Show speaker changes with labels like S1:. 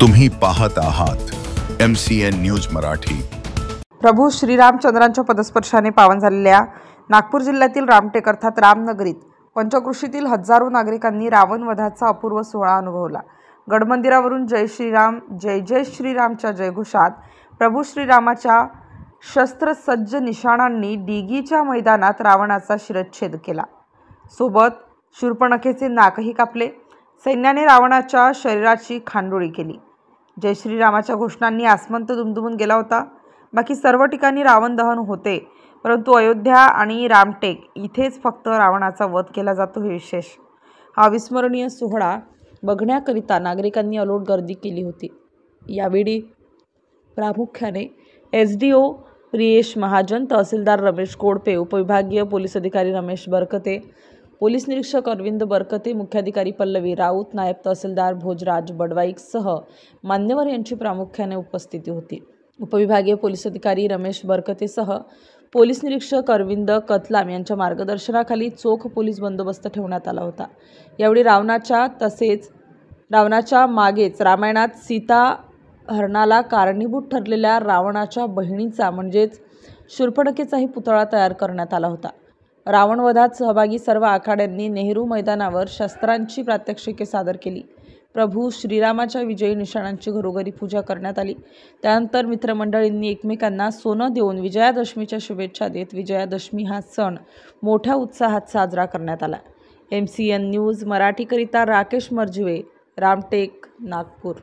S1: तुम्ही पाहत आहात MCN न्यूज मराठी।
S2: प्रभू श्रीरामचंद्रांच्या पदस्पर्शाने पावन झालेल्या नागपूर जिल्ह्यातील रामटेक अर्थात रामनगरीत पंचक्रोशीतील हजारो नागरिकांनी रावण वधाचा अपूर्व सोहळा अनुभवला। गडमंदिरावरून जय श्रीराम जय जय श्रीरामच्या जयघोषात प्रभू श्रीरामाच्या शस्त्रसज्ज निशाणांनी दिघीच्या मैदानात रावणाचा शिरच्छेद केला। सोबत शूर्पणखेचे नाकही कापले। सैन्याने रावणाच्या शरीराची खांडोळी केली। जय श्रीरामाच्या घोषणांनी आसमंत दुमदुमून गेला होता। बाकी सर्व ठिकाणी रावण दहन होते, परंतु अयोध्या आणि रामटेक इथेच फक्त रावणाचा वध केला जातो हे विशेष। हा अविस्मरणीय सोहळा बघण्याकरिता नागरिकांनी अलोट गर्दी केली होती। यावेळी प्रामुख्याने SDO प्रियेश महाजन, तहसीलदार रमेश कोडपे, उपविभागीय पोलीस अधिकारी रमेश बरकते, पोलीस निरीक्षक अरविंद बरकते, मुख्याधिकारी पल्लवी राऊत, नायब तहसीलदार भोजराज बडवाईकसह मान्यवर यांची प्रामुख्याने उपस्थिती होती। उपविभागीय पोलीस अधिकारी रमेश बरकतेसह पोलीस निरीक्षक अरविंद कतलाम यांच्या मार्गदर्शनाखाली चोख पोलीस बंदोबस्त ठेवण्यात आला होता। यावेळी रावणाच्या मागेच रामायणात सीता हरणाला कारणीभूत ठरलेल्या रावणाच्या बहिणीचा म्हणजेच शूर्पणखेचाही पुतळा तयार करण्यात आला होता। रावणवधात सहभागी सर्व आखाड्यांनी नेहरू मैदानावर शस्त्रांची प्रात्यक्षिके सादर केली। प्रभू श्रीरामाच्या विजयी निशाणांची घरोघरी पूजा करण्यात आली। त्यानंतर मित्रमंडळींनी एकमेकांना सोनं देऊन विजयादशमीच्या शुभेच्छा देत विजयादशमी हा सण मोठ्या उत्साहात साजरा करण्यात आला। MCN न्यूज मराठीकरिता राकेश मर्जिवे, रामटेक, नागपूर।